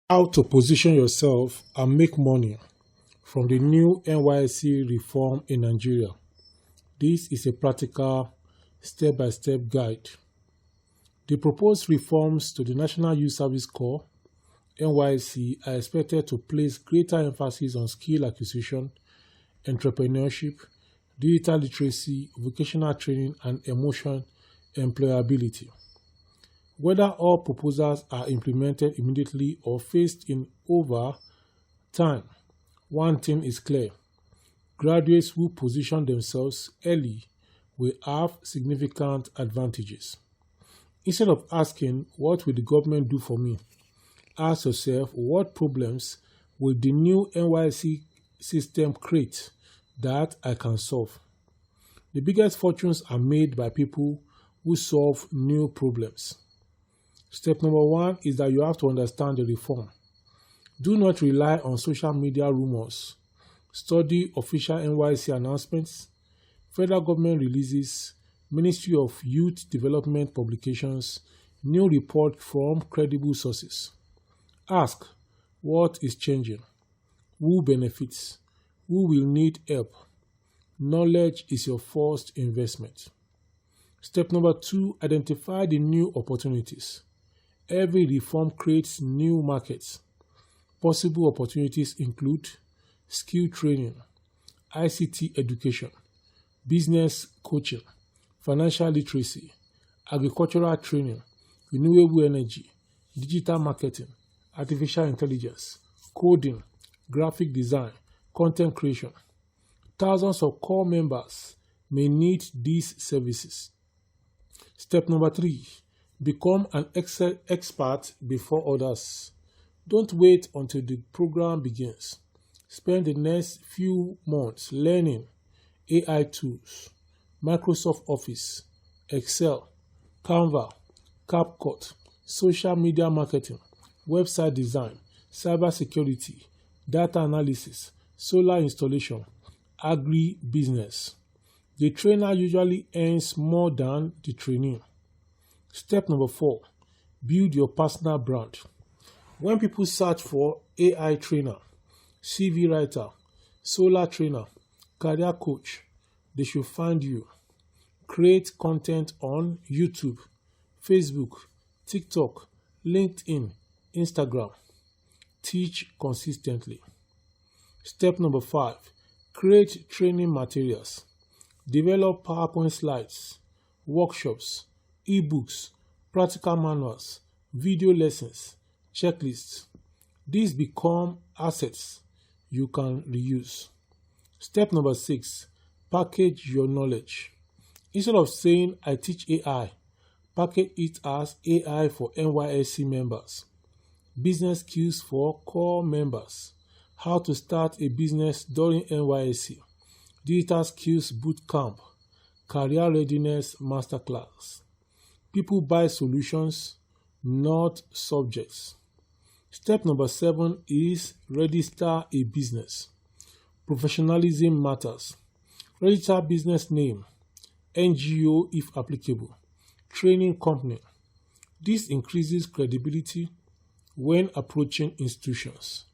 How to position yourself and make money from the new NYSC reform in Nigeria. This is a practical step-by-step guide. The proposed reforms to the National Youth Service Corps (NYSC) are expected to place greater emphasis on skill acquisition, entrepreneurship, digital literacy, vocational training, and emotional employability. Whether all proposals are implemented immediately or phased in over time, one thing is clear. Graduates who position themselves early will have significant advantages. Instead of asking, "What will the government do for me?" ask yourself, "What problems will the new NYSC system create that I can solve?" The biggest fortunes are made by people who solve new problems. Step number one is that you have to understand the reform. Do not rely on social media rumors. Study official NYSC announcements, federal government releases, Ministry of Youth Development publications, new reports from credible sources. Ask, what is changing? Who benefits? Who will need help? Knowledge is your first investment. Step number two, identify the new opportunities. Every reform creates new markets. Possible opportunities include skill training, ICT education, business coaching, financial literacy, agricultural training, renewable energy, digital marketing, artificial intelligence, coding, graphic design, content creation. Thousands of core members may need these services. Step number three, become an expert before others. Don't wait until the program begins. Spend the next few months learning AI tools, Microsoft Office, Excel, Canva, CapCut, social media marketing, website design, cybersecurity, data analysis, solar installation, agri-business. The trainer usually earns more than the trainee. Step number four, build your personal brand. When people search for AI trainer, CV writer, solar trainer, career coach, they should find you. Create content on YouTube, Facebook, TikTok, LinkedIn, Instagram. Teach consistently. Step number five, create training materials. Develop PowerPoint slides, workshops, ebooks, practical manuals, video lessons, checklists. These become assets you can reuse. Step number six, package your knowledge. Instead of saying, "I teach AI," package it as AI for NYSC members, business skills for core members, how to start a business during NYSC, digital skills bootcamp, career readiness masterclass. People buy solutions, not subjects. Step number seven is register a business. Professionalism matters. Register business name, NGO if applicable, training company. This increases credibility when approaching institutions.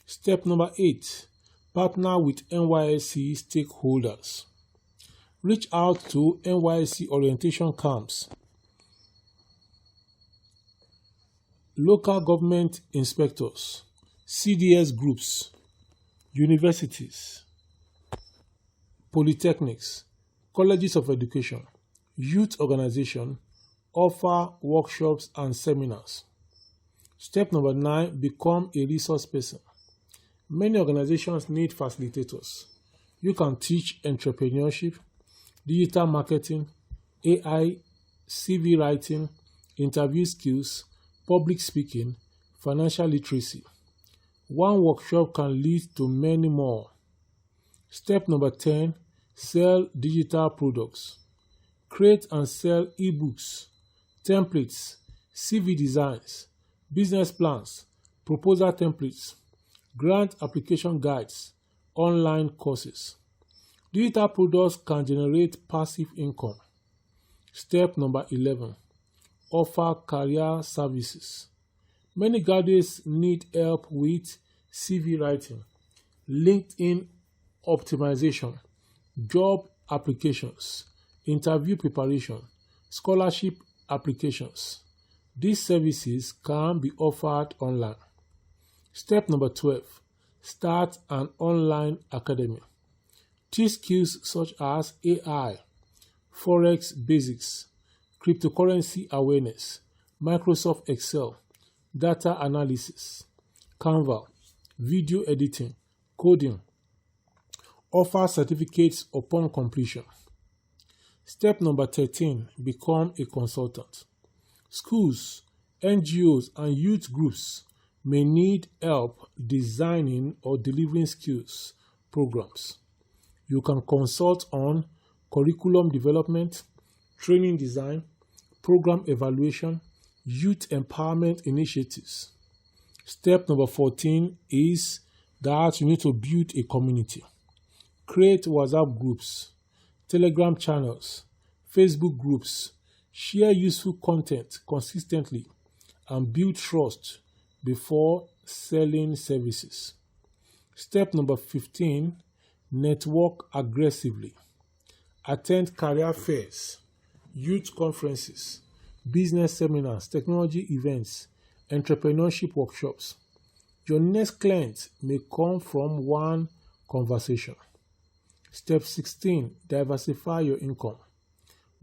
Step number eight, partner with NYSC stakeholders. Reach out to NYSC orientation camps, local government inspectors, CDS groups, universities, polytechnics, colleges of education, youth organizations offer workshops and seminars. Step number nine, become a resource person. Many organizations need facilitators. You can teach entrepreneurship, digital marketing, AI, CV writing, interview skills, public speaking, financial literacy. One workshop can lead to many more. Step number 10, sell digital products. Create and sell ebooks, templates, CV designs, business plans, proposal templates, grant application guides, online courses. Digital products can generate passive income. Step number 11, offer career services. Many graduates need help with CV writing, LinkedIn optimization, job applications, interview preparation, scholarship applications. These services can be offered online. Step number 12. Start an online academy. Teach skills such as AI, Forex basics, cryptocurrency awareness, Microsoft Excel, data analysis, Canva, video editing, coding. Offer certificates upon completion. Step number 13. Become a consultant. Schools, NGOs, and youth groups may need help designing or delivering skills programs. You can consult on curriculum development, training design, program evaluation, youth empowerment initiatives. Step number 14 is that you need to build a community. Create WhatsApp groups, Telegram channels, Facebook groups. Share useful content consistently and build trust before selling services. Step number 15, network aggressively. Attend career fairs, youth conferences, business seminars, technology events, entrepreneurship workshops. Your next client may come from one conversation. Step 16, diversify your income.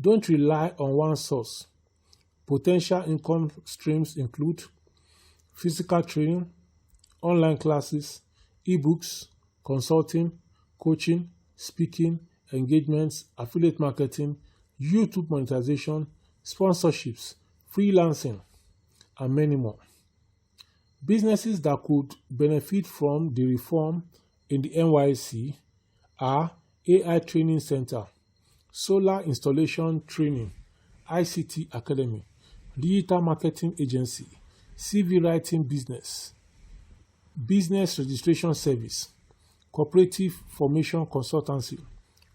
Don't rely on one source. Potential income streams include physical training, online classes, ebooks, consulting, coaching, speaking, engagements, affiliate marketing, YouTube monetization, sponsorships, freelancing, and many more. Businesses that could benefit from the reform in the NYSC are AI Training Center, Solar Installation Training, ICT Academy, Digital Marketing Agency, CV Writing Business, Business Registration Service, Cooperative Formation Consultancy,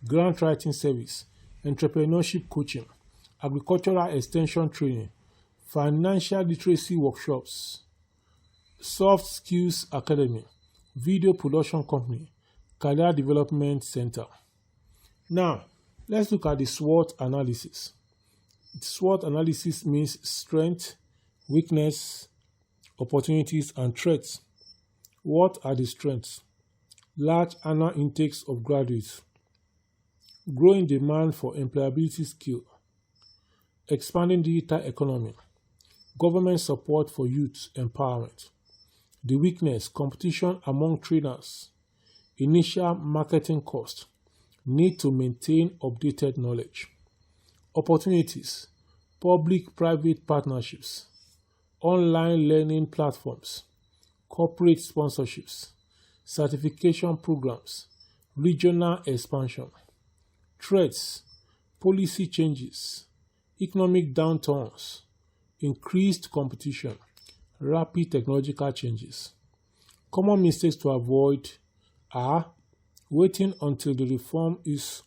Grant Writing Service, Entrepreneurship Coaching, Agricultural Extension Training, Financial Literacy Workshops, Soft Skills Academy, Video Production Company, Career Development Center. Now, let's look at the SWOT analysis. SWOT analysis means strength, weakness, opportunities, and threats. What are the strengths? Large annual intakes of graduates, growing demand for employability skill, expanding digital economy, government support for youth empowerment. The weakness, competition among trainers, initial marketing cost, need to maintain updated knowledge. Opportunities, public-private partnerships, online learning platforms, corporate sponsorships, certification programs, regional expansion. Threats, policy changes, economic downturns, increased competition, rapid technological changes. Common mistakes to avoid are waiting until the reform is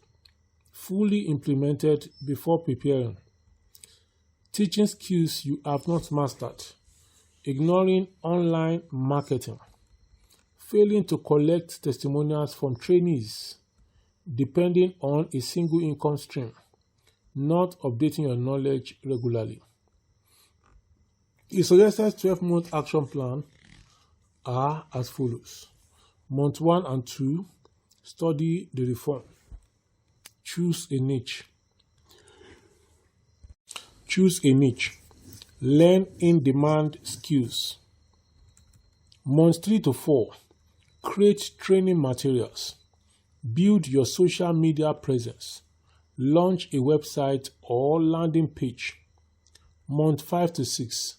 fully implemented before preparing, teaching skills you have not mastered, ignoring online marketing, failing to collect testimonials from trainees, depending on a single income stream, not updating your knowledge regularly. The suggested 12-month action plan are as follows. Month 1 and 2, study the reform. Choose a niche. Learn in-demand skills. Month 3 to 4, create training materials. Build your social media presence. Launch a website or landing page. Month 5 to 6,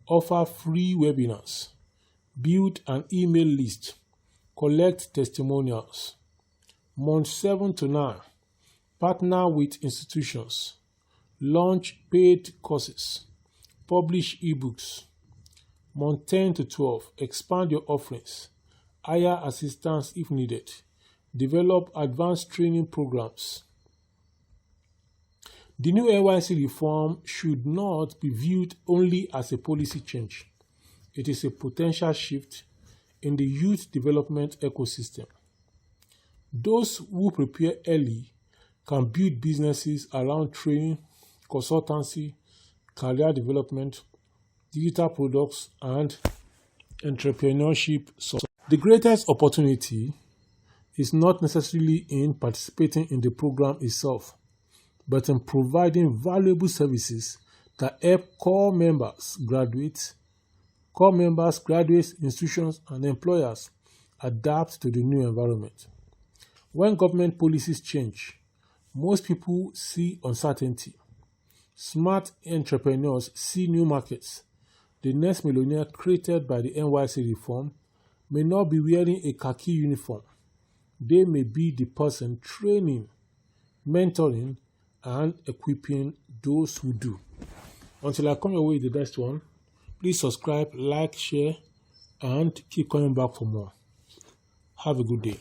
offer free webinars. Build an email list. Collect testimonials. Month 7 to 9, partner with institutions. Launch paid courses. Publish ebooks. Month 10 to 12, expand your offerings. Hire assistants if needed. Develop advanced training programs. The new NYSC reform should not be viewed only as a policy change. It is a potential shift in the youth development ecosystem. Those who prepare early can build businesses around training, consultancy, career development, digital products, and entrepreneurship. The greatest opportunity is not necessarily in participating in the program itself, but in providing valuable services that help core members, graduates, institutions, and employers adapt to the new environment. When government policies change, most people see uncertainty. Smart entrepreneurs see new markets. The next millionaire created by the NYSC reform may not be wearing a khaki uniform. They may be the person training, mentoring, and equipping those who do. Until I come your way with the next one, please subscribe, like, share, and keep coming back for more. Have a good day.